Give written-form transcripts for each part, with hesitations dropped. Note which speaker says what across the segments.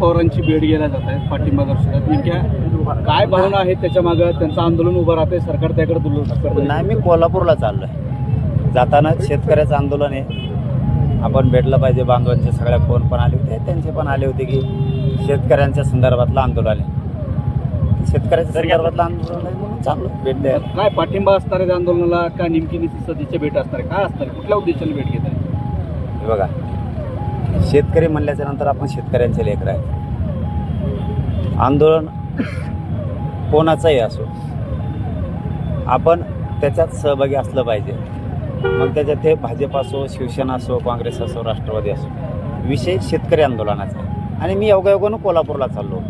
Speaker 1: पवारांची भेट घ्यायला जात आहेत, पाठिंबा दर्शवतात. नेमक्या काय भावना आहेत त्याच्या मागे? त्यांचं आंदोलन उभं राहतंय, सरकार त्याकडे दुर्लक्ष करतंय.
Speaker 2: नाही, मी कोल्हापूरला चाललोय. जाताना शेतकऱ्याचं आंदोलन आहे, आपण भेटलं पाहिजे. बांधवांचे सगळ्या फोन पण आले होते, त्यांचे पण आले होते की शेतकऱ्यांच्या संदर्भातलं आंदोलन आहे. शेतकऱ्याच्या संदर्भातलं आंदोलन आहे म्हणून चाललो भेट द्यायला.
Speaker 1: काय पाठिंबा असणार आहे त्या आंदोलनाला, का नेमकी सदिच्छा भेट असणार आहे, काय असणार आहे, कुठल्या उद्देशाने भेट घेत आहे?
Speaker 2: हे बघा, शेतकरी म्हणल्याच्या नंतर आपण शेतकऱ्यांचे लेकरं आहे. आंदोलन कोणाचंही असो, आपण त्याच्यात सहभागी असलं पाहिजे. मग त्याच्यात ते भाजप असो, शिवसेना असो, काँग्रेस असो, राष्ट्रवादी असो, विषय शेतकरी आंदोलनाचा आहे. आणि मी योगायोगानं कोल्हापूरला चाललो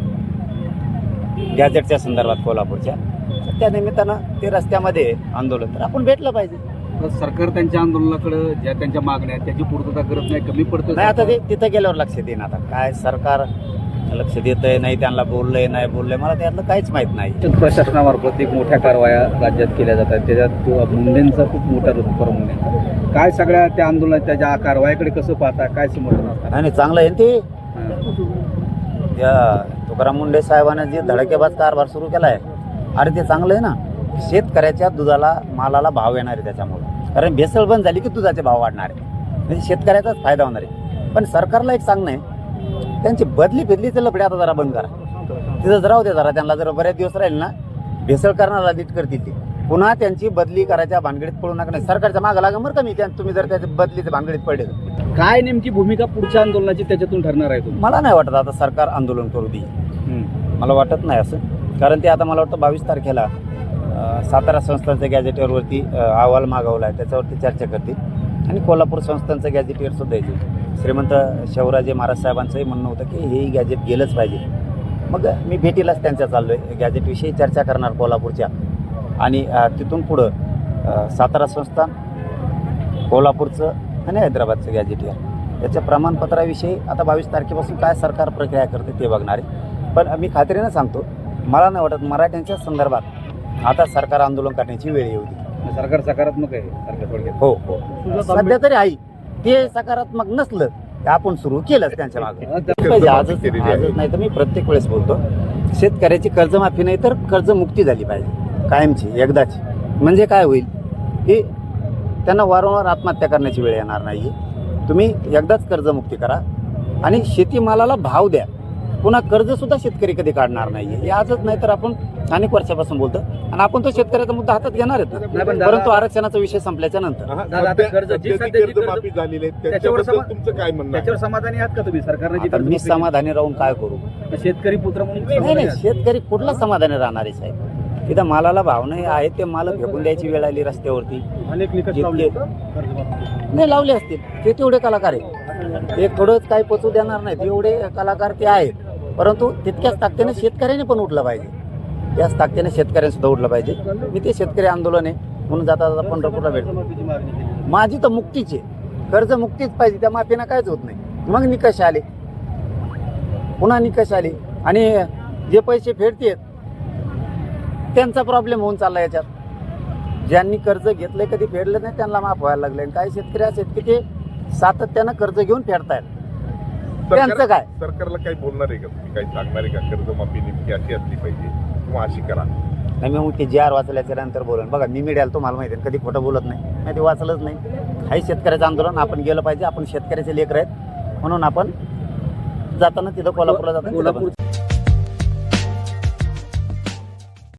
Speaker 2: गॅजेटच्या संदर्भात कोल्हापूरच्या. तर त्या निमित्तानं ते रस्त्यामध्ये आंदोलन, तर आपण भेटलं पाहिजे.
Speaker 1: तर सरकार त्यांच्या आंदोलनाकडे ज्या त्यांच्या मागण्या आहेत त्याची पूर्तता करत नाही, कमी पडतं.
Speaker 2: नाही, आता ते तिथं गेल्यावर लक्षात येईन. आता काय सरकार लक्ष देतंय नाही, त्यांना बोललंय नाही बोललंय, मला त्यातलं काहीच माहीत नाही.
Speaker 1: प्रशासनामार्फत एक मोठ्या कारवाया राज्यात केल्या जातात, त्याच्यात मुंडेंचा खूप मोठा प्रमुख आहे. काय सगळ्या त्या आंदोलनात त्याच्या कारवायाकडे कसं पाहता, काय समर्थन असतं?
Speaker 2: नाही, चांगलं आहे ते. या तुकाराम मुंडे साहेबांनी जे धडकेबाज कारभार सुरू केला आहे, अरे ते चांगलं आहे ना. शेतकऱ्याच्या दुधाला, मालाला भाव येणार आहे त्याच्यामुळे. कारण भेसळ बंद झाली की दुधाचे भाव वाढणार आहे, म्हणजे शेतकऱ्याचाच फायदा होणार आहे. पण सरकारला एक सांगणं आहे, त्यांची बदलीचे लफडे आता जरा बंद करा. तिथं राहू दे जरा, त्यांना जरा बऱ्याच दिवस राहील ना, भेसळ करणारा नीट करतील ते. पुन्हा त्यांची बदली करायच्या भानगडीत पडू नका. नाही, सरकारच्या मागं लागा बरं का मी, तुम्ही जर त्याच्या बदलीच्या भानगडीत पडले.
Speaker 1: काय नेमकी भूमिका पुढच्या आंदोलनाची त्याच्यातून ठरणार आहे?
Speaker 2: मला नाही वाटत आता सरकार आंदोलन करू दे, मला वाटत नाही असं. कारण ते आता मला वाटतं 22 तारखेला सातारा संस्थांच्या गॅजेटेअरवरती अहवाल मागवला आहे, त्याच्यावरती चर्चा करतील. आणि कोल्हापूर संस्थांचं गॅजेटेअर सुद्धा येईल. श्रीमंत शिवराजे महाराज साहेबांचंही म्हणणं होतं की हे गॅजेट गेलंच पाहिजे. मग मी भेटीलाच त्यांच्या चाललो आहे, गॅजेटविषयी चर्चा करणार कोल्हापूरच्या. आणि तिथून पुढं सातारा संस्थान, कोल्हापूरचं आणि हैदराबादचं गॅजेटेअर याच्या प्रमाणपत्राविषयी आता 22 तारखेपासून काय सरकार प्रक्रिया करते ते बघणार आहे. पण मी खात्रीनं सांगतो, मला नाही वाटत मराठ्यांच्या संदर्भात आता सरकार आंदोलन करण्याची वेळ येऊ दे.
Speaker 1: सरकार सकारात्मक आहे, सरकार थोडक्यात.
Speaker 2: हो हो, सध्या तरी आहे. ते सकारात्मक नसलं तर आपण सुरू केलंच त्यांच्या मागे. आजच नाही तर मी प्रत्येक वेळेस बोलतो, शेतकऱ्याची कर्जमाफी नाही तर कर्जमुक्ती झाली पाहिजे कायमची, एकदाची. म्हणजे काय होईल की त्यांना वारंवार आत्महत्या करण्याची वेळ येणार नाही. तुम्ही एकदाच कर्जमुक्ती करा आणि शेतीमालाला भाव द्या. पुन्हा कर्जसुद्धा शेतकरी कधी काढणार नाही. हे आजच नाही तर आपण अनेक वर्षापासून बोलतो. आणि आपण तो शेतकऱ्याचा मुद्दा हातात घेणार आहेत ना, परंतु आरक्षणाचा विषय संपल्याच्या नंतर.
Speaker 3: कर्जमाफी झालेली आहे, त्याच्यावर तुमचं काय म्हणणं?
Speaker 1: त्याच्यावर समाधानी आहात का तुम्ही? सरकारने
Speaker 2: मी समाधानी राहून काय करू?
Speaker 1: शेतकरी पुत्र म्हणून
Speaker 2: नाही, शेतकरी कुठला समाधानी राहणार आहे साहेब? तिथं मालाला भाव नाही आहे, ते माल फेकून द्यायची वेळ आली रस्त्यावरती.
Speaker 1: अनेक निकष
Speaker 2: नाही लावले असतील, ते तेवढे कलाकार आहेत. ते थोडंच काही पोचू देणार नाहीत, एवढे कलाकार ते आहेत. परंतु तितक्याच ताकदीने शेतकऱ्याने पण उठलं पाहिजे, त्याच ताकदीने शेतकऱ्याने सुद्धा उठलं पाहिजे. मी ते शेतकरी आंदोलन आहे म्हणून जाता जाता पंढरपूरला भेटतो. माझी तर मुक्तीच आहे, कर्ज मुक्तीच पाहिजे, त्या माफीनं काहीच होत नाही. मग निकष आले, पुन्हा निकष आले आणि जे पैसे फेडतेत त्यांचा प्रॉब्लेम होऊन चालला. याच्यात ज्यांनी कर्ज घेतलंय कधी फेडलं नाही त्यांना माफ व्हायला लागले. काही शेतकरी असे आहेत की ते सातत्यानं कर्ज घेऊन फेडतायत. त्यांचं काय?
Speaker 3: सरकारला काही बोलणार आहे का तुम्ही, काही सांगणार आहे का? कर्जमाफी नेमकी अशी असली पाहिजे किंवा अशी करा.
Speaker 2: नाही, मी ते जी आर वाचल्याच्या नंतर बोलन. बघा, मी मीडियाला तुम्हाला माहिती आहे कधी खोटं बोलत नाही, ते वाचलंच नाही. काही शेतकऱ्याचं आंदोलन आपण गेलं पाहिजे. आपण शेतकऱ्याचे लेकर आहेत म्हणून आपण जाताना तिथं कोल्हापूरला जाताना